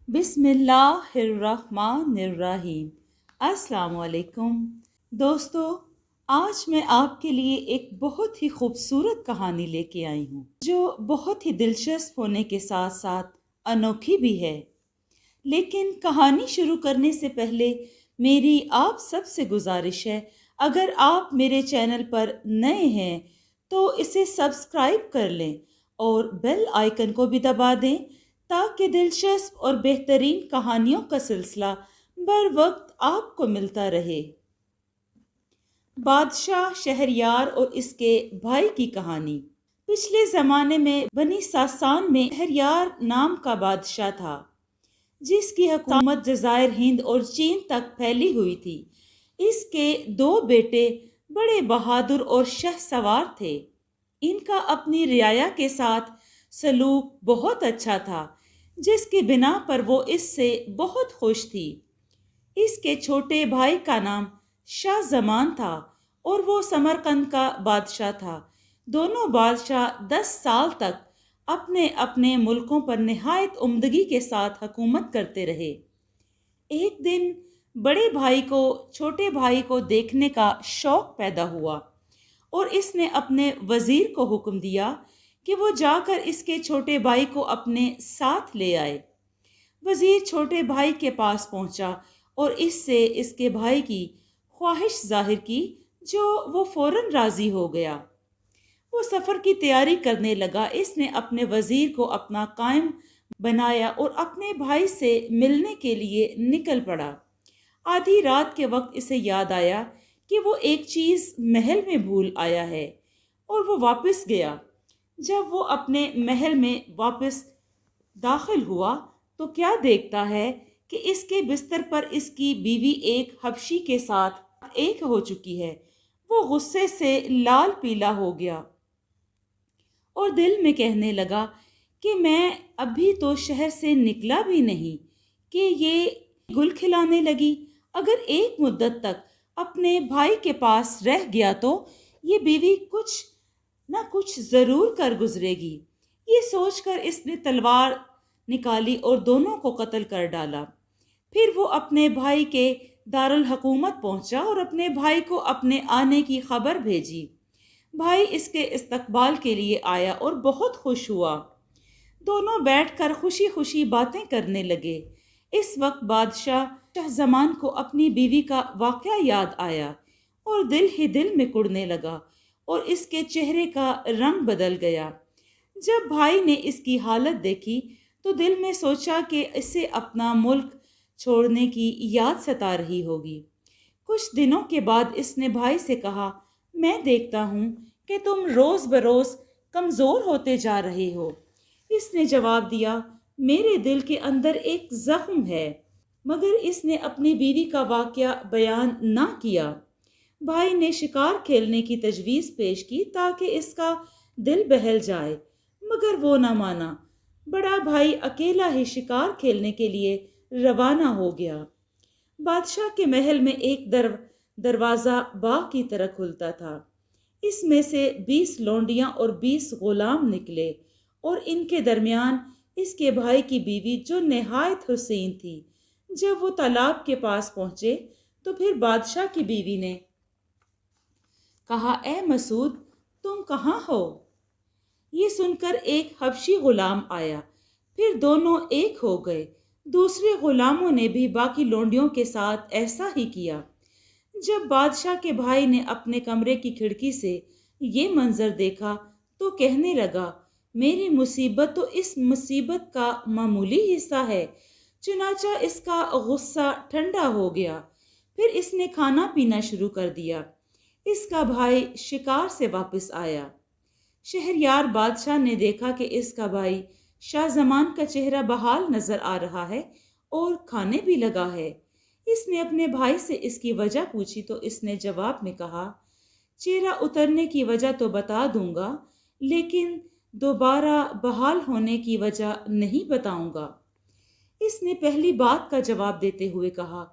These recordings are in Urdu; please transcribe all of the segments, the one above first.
بسم اللہ الرحمن الرحیم۔ السلام علیکم دوستو، آج میں آپ کے لیے ایک بہت ہی خوبصورت کہانی لے کے آئی ہوں جو بہت ہی دلچسپ ہونے کے ساتھ ساتھ انوکھی بھی ہے۔ لیکن کہانی شروع کرنے سے پہلے میری آپ سب سے گزارش ہے، اگر آپ میرے چینل پر نئے ہیں تو اسے سبسکرائب کر لیں اور بیل آئیکن کو بھی دبا دیں تاکہ دلچسپ اور بہترین کہانیوں کا سلسلہ بر وقت آپ کو ملتا رہے۔ بادشاہ شہریار اور اس کے بھائی کی کہانی۔ پچھلے زمانے میں بنی ساسان میں شہریار نام کا بادشاہ تھا جس کی حکومت جزائر ہند اور چین تک پھیلی ہوئی تھی۔ اس کے دو بیٹے بڑے بہادر اور شہ سوار تھے۔ ان کا اپنی رعایا کے ساتھ سلوک بہت اچھا تھا جس کی بنا پر وہ اس سے بہت خوش تھی۔ اس کے چھوٹے بھائی کا نام شاہ زمان تھا اور وہ سمرقند کا بادشاہ تھا۔ دونوں بادشاہ 10 سال تک اپنے اپنے ملکوں پر نہایت عمدگی کے ساتھ حکومت کرتے رہے۔ ایک دن بڑے بھائی کو چھوٹے بھائی کو دیکھنے کا شوق پیدا ہوا اور اس نے اپنے وزیر کو حکم دیا کہ وہ جا کر اس کے چھوٹے بھائی کو اپنے ساتھ لے آئے۔ وزیر چھوٹے بھائی کے پاس پہنچا اور اس سے اس کے بھائی کی خواہش ظاہر کی جو وہ فوراً راضی ہو گیا۔ وہ سفر کی تیاری کرنے لگا۔ اس نے اپنے وزیر کو اپنا قائم بنایا اور اپنے بھائی سے ملنے کے لیے نکل پڑا۔ آدھی رات کے وقت اسے یاد آیا کہ وہ ایک چیز محل میں بھول آیا ہے اور وہ واپس گیا۔ جب وہ اپنے محل میں واپس داخل ہوا تو کیا دیکھتا ہے کہ اس کے بستر پر اس کی بیوی ایک حبشی کے ساتھ ایک ہو چکی ہے۔ وہ غصے سے لال پیلا ہو گیا اور دل میں کہنے لگا کہ میں ابھی تو شہر سے نکلا بھی نہیں کہ یہ گل کھلانے لگی۔ اگر ایک مدت تک اپنے بھائی کے پاس رہ گیا تو یہ بیوی کچھ نہ کچھ ضرور کر گزرے گی۔ یہ سوچ کر اس نے تلوار نکالی اور دونوں کو قتل کر ڈالا۔ پھر وہ اپنے بھائی کے دارالحکومت پہنچا اور اپنے بھائی کو اپنے آنے کی خبر بھیجی۔ بھائی اس کے استقبال کے لیے آیا اور بہت خوش ہوا۔ دونوں بیٹھ کر خوشی خوشی باتیں کرنے لگے۔ اس وقت بادشاہ شاہ زمان کو اپنی بیوی کا واقعہ یاد آیا اور دل ہی دل میں کڑنے لگا اور اس کے چہرے کا رنگ بدل گیا۔ جب بھائی نے اس کی حالت دیکھی تو دل میں سوچا کہ اسے اپنا ملک چھوڑنے کی یاد ستا رہی ہوگی۔ کچھ دنوں کے بعد اس نے بھائی سے کہا، میں دیکھتا ہوں کہ تم روز بروز کمزور ہوتے جا رہے ہو۔ اس نے جواب دیا، میرے دل کے اندر ایک زخم ہے، مگر اس نے اپنی بیوی کا واقعہ بیان نہ کیا۔ بھائی نے شکار کھیلنے کی تجویز پیش کی تاکہ اس کا دل بہل جائے، مگر وہ نہ مانا۔ بڑا بھائی اکیلا ہی شکار کھیلنے کے لیے روانہ ہو گیا۔ بادشاہ کے محل میں ایک دروازہ باغ کی طرح کھلتا تھا۔ اس میں سے 20 لونڈیاں اور 20 غلام نکلے اور ان کے درمیان اس کے بھائی کی بیوی جو نہایت حسین تھی۔ جب وہ تالاب کے پاس پہنچے تو پھر بادشاہ کی بیوی نے کہا، اے مسعود، تم کہاں ہو؟ یہ سن کر ایک حبشی غلام آیا، پھر دونوں ایک ہو گئے۔ دوسرے غلاموں نے بھی باقی لونڈیوں کے ساتھ ایسا ہی کیا۔ جب بادشاہ کے بھائی نے اپنے کمرے کی کھڑکی سے یہ منظر دیکھا تو کہنے لگا، میری مصیبت تو اس مصیبت کا معمولی حصہ ہے۔ چنانچہ اس کا غصہ ٹھنڈا ہو گیا۔ پھر اس نے کھانا پینا شروع کر دیا۔ اس کا بھائی شکار سے واپس آیا۔ شہریار بادشاہ نے دیکھا کہ اس کا بھائی شاہ زمان کا چہرہ بحال نظر آ رہا ہے اور کھانے بھی لگا ہے۔ اس نے اپنے بھائی سے اس کی وجہ پوچھی تو اس نے جواب میں کہا، چہرہ اترنے کی وجہ تو بتا دوں گا لیکن دوبارہ بحال ہونے کی وجہ نہیں بتاؤں گا۔ اس نے پہلی بات کا جواب دیتے ہوئے کہا،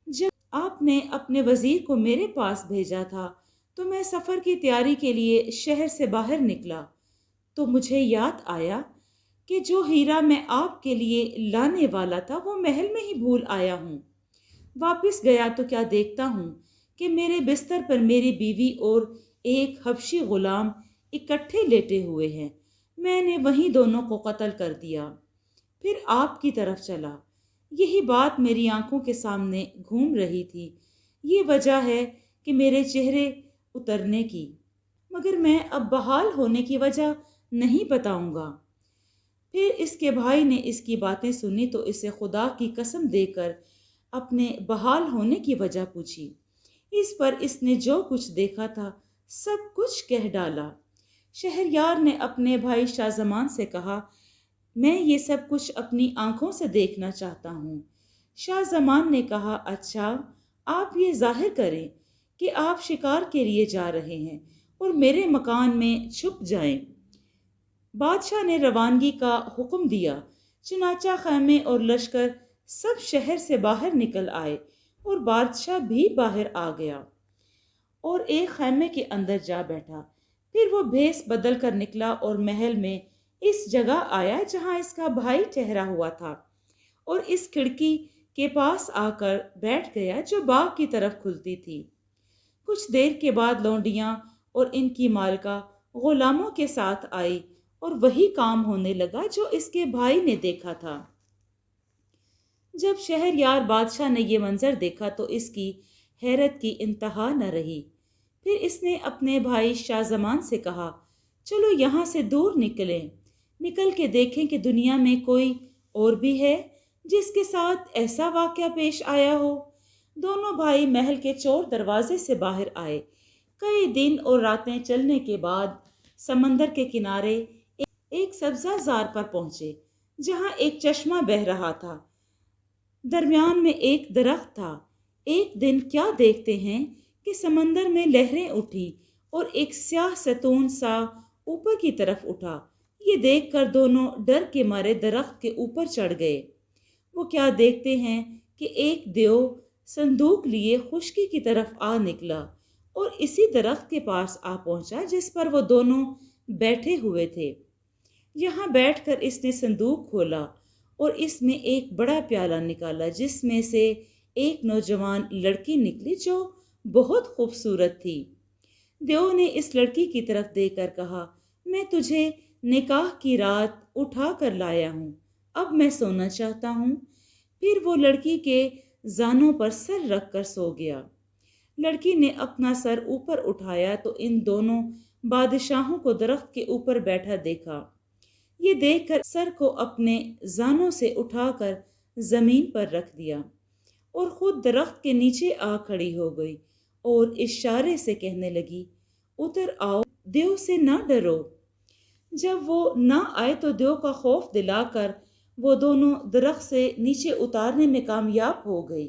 جب آپ نے اپنے وزیر کو میرے پاس بھیجا تھا تو میں سفر کی تیاری کے لیے شہر سے باہر نکلا تو مجھے یاد آیا کہ جو ہیرا میں آپ کے لیے لانے والا تھا وہ محل میں ہی بھول آیا ہوں۔ واپس گیا تو کیا دیکھتا ہوں کہ میرے بستر پر میری بیوی اور ایک حبشی غلام اکٹھے لیٹے ہوئے ہیں۔ میں نے وہیں دونوں کو قتل کر دیا، پھر آپ کی طرف چلا۔ یہی بات میری آنکھوں کے سامنے گھوم رہی تھی۔ یہ وجہ ہے کہ میرے چہرے اترنے کی، مگر میں اب بحال ہونے کی وجہ نہیں بتاؤں گا۔ پھر اس کے بھائی نے اس کی باتیں سنی تو اسے خدا کی قسم دے کر اپنے بحال ہونے کی وجہ پوچھی۔ اس پر اس نے جو کچھ دیکھا تھا سب کچھ کہہ ڈالا۔ شہریار نے اپنے بھائی شاہ زمان سے کہا، میں یہ سب کچھ اپنی آنکھوں سے دیکھنا چاہتا ہوں۔ شاہ زمان نے کہا، اچھا، آپ یہ ظاہر کریں کہ آپ شکار کے لیے جا رہے ہیں اور میرے مکان میں چھپ جائیں۔ بادشاہ نے روانگی کا حکم دیا، چنانچہ خیمے اور لشکر سب شہر سے باہر نکل آئے اور بادشاہ بھی باہر آ گیا اور ایک خیمے کے اندر جا بیٹھا۔ پھر وہ بھیس بدل کر نکلا اور محل میں اس جگہ آیا جہاں اس کا بھائی ٹھہرا ہوا تھا اور اس کھڑکی کے پاس آ کر بیٹھ گیا جو باغ کی طرف کھلتی تھی۔ کچھ دیر کے بعد لونڈیاں اور ان کی مالکہ غلاموں کے ساتھ آئی اور وہی کام ہونے لگا جو اس کے بھائی نے دیکھا تھا۔ جب شہریار بادشاہ نے یہ منظر دیکھا تو اس کی حیرت کی انتہا نہ رہی۔ پھر اس نے اپنے بھائی شاہ زمان سے کہا، چلو یہاں سے دور نکلیں، نکل کے دیکھیں کہ دنیا میں کوئی اور بھی ہے جس کے ساتھ ایسا واقعہ پیش آیا ہو۔ دونوں بھائی محل کے چور دروازے سے باہر آئے۔ کئی دن اور راتیں چلنے کے بعد سمندر کے کنارے ایک سبزہ زار پر پہنچے جہاں ایک چشمہ بہہ رہا تھا۔ درمیان میں ایک درخت تھا۔ ایک دن کیا دیکھتے ہیں کہ سمندر میں لہریں اٹھی اور ایک سیاہ ستون سا اوپر کی طرف اٹھا۔ یہ دیکھ کر دونوں ڈر کے مارے درخت کے اوپر چڑھ گئے۔ وہ کیا دیکھتے ہیں کہ ایک دیو صندوق لیے خشکی کی طرف آ نکلا اور اسی درخت کے پاس آ پہنچا جس پر وہ دونوں بیٹھے ہوئے تھے۔ یہاں بیٹھ کر اس نے صندوق کھولا اور اس میں ایک بڑا پیالہ نکالا جس میں سے ایک نوجوان لڑکی نکلی جو بہت خوبصورت تھی۔ دیو نے اس لڑکی کی طرف دیکھ کر کہا، میں تجھے نکاح کی رات اٹھا کر لایا ہوں، اب میں سونا چاہتا ہوں۔ پھر وہ لڑکی کے زانوں پر سر رکھ کر سو گیا۔ لڑکی نے اپنا سر اوپر اٹھایا تو ان دونوں بادشاہوں کو درخت کے اوپر بیٹھا دیکھا۔ یہ دیکھ کر سر کو اپنے زانوں سے اٹھا کر زمین پر رکھ دیا اور خود درخت کے نیچے آ کھڑی ہو گئی اور اشارے سے کہنے لگی، اتر آؤ، دیو سے نہ ڈرو۔ جب وہ نہ آئے تو دیو کا خوف دلا کر وہ دونوں درخت سے نیچے اتارنے میں کامیاب ہو گئی۔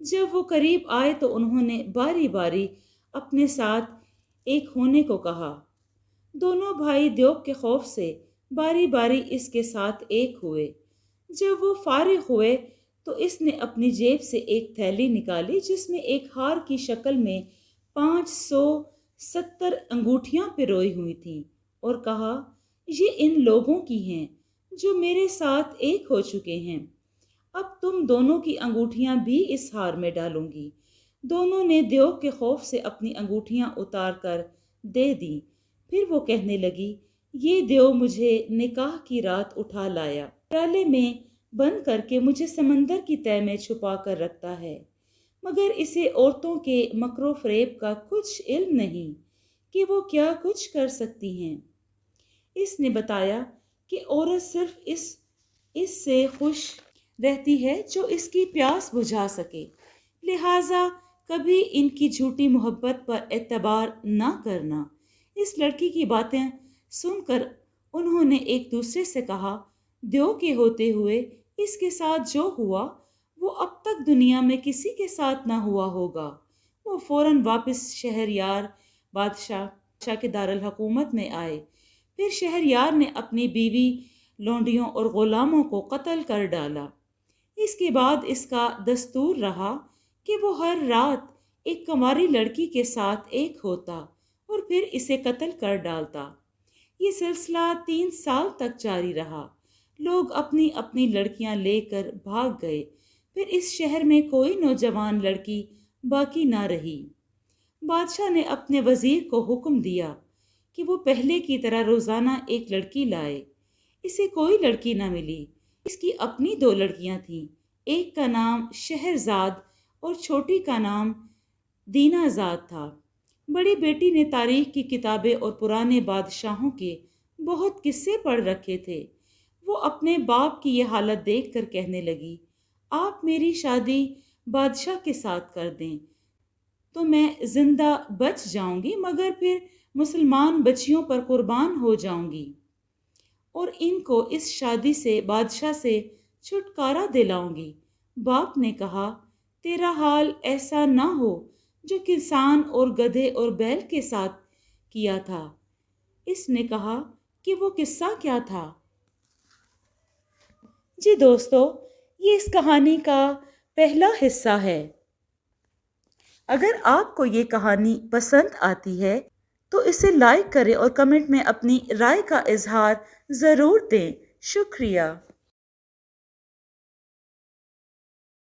جب وہ قریب آئے تو انہوں نے باری باری اپنے ساتھ ایک ہونے کو کہا۔ دونوں بھائی دیو کے خوف سے باری باری اس کے ساتھ ایک ہوئے۔ جب وہ فارغ ہوئے تو اس نے اپنی جیب سے ایک تھیلی نکالی جس میں ایک ہار کی شکل میں 570 انگوٹھیاں پروئی ہوئی تھیں اور کہا، یہ ان لوگوں کی ہیں جو میرے ساتھ ایک ہو چکے ہیں۔ اب تم دونوں کی انگوٹھیاں بھی اس ہار میں ڈالوں گی۔ دونوں نے دیو کے خوف سے اپنی انگوٹھیاں اتار کر دے دیں۔ پھر وہ کہنے لگی، یہ دیو مجھے نکاح کی رات اٹھا لایا، پیالے میں بند کر کے مجھے سمندر کی تہہ میں چھپا کر رکھتا ہے، مگر اسے عورتوں کے مکر و فریب کا کچھ علم نہیں کہ وہ کیا کچھ کر سکتی ہیں۔ اس نے بتایا کہ عورت صرف اس سے خوش رہتی ہے جو اس کی پیاس بجھا سکے، لہٰذا کبھی ان کی جھوٹی محبت پر اعتبار نہ کرنا۔ اس لڑکی کی باتیں سن کر انہوں نے ایک دوسرے سے کہا، دیو کے ہوتے ہوئے اس کے ساتھ جو ہوا وہ اب تک دنیا میں کسی کے ساتھ نہ ہوا ہوگا۔ وہ فوراً واپس شہریار بادشاہ کے دارالحکومت میں آئے۔ پھر شہریار نے اپنی بیوی، لونڈیوں اور غلاموں کو قتل کر ڈالا۔ اس کے بعد اس کا دستور رہا کہ وہ ہر رات ایک کنواری لڑکی کے ساتھ ایک ہوتا اور پھر اسے قتل کر ڈالتا۔ یہ سلسلہ 3 سال تک جاری رہا۔ لوگ اپنی اپنی لڑکیاں لے کر بھاگ گئے۔ پھر اس شہر میں کوئی نوجوان لڑکی باقی نہ رہی۔ بادشاہ نے اپنے وزیر کو حکم دیا کہ وہ پہلے کی طرح روزانہ ایک لڑکی لائے۔ اسے کوئی لڑکی نہ ملی۔ اس کی اپنی 2 لڑکیاں تھیں، ایک کا نام شہرزاد اور چھوٹی کا نام دینا زاد تھا۔ بڑی بیٹی نے تاریخ کی کتابیں اور پرانے بادشاہوں کے بہت قصے پڑھ رکھے تھے۔ وہ اپنے باپ کی یہ حالت دیکھ کر کہنے لگی، آپ میری شادی بادشاہ کے ساتھ کر دیں تو میں زندہ بچ جاؤں گی، مگر پھر مسلمان بچیوں پر قربان ہو جاؤں گی اور ان کو اس شادی سے بادشاہ سے چھٹکارا دلاؤں گی۔ باپ نے کہا، تیرا حال ایسا نہ ہو جو کسان اور گدھے اور بیل کے ساتھ کیا تھا۔ اس نے کہا کہ وہ قصہ کیا تھا؟ جی دوستو، یہ اس کہانی کا پہلا حصہ ہے۔ اگر آپ کو یہ کہانی پسند آتی ہے تو اسے لائک کریں اور کمنٹ میں اپنی رائے کا اظہار ضرور دیں۔ شکریہ۔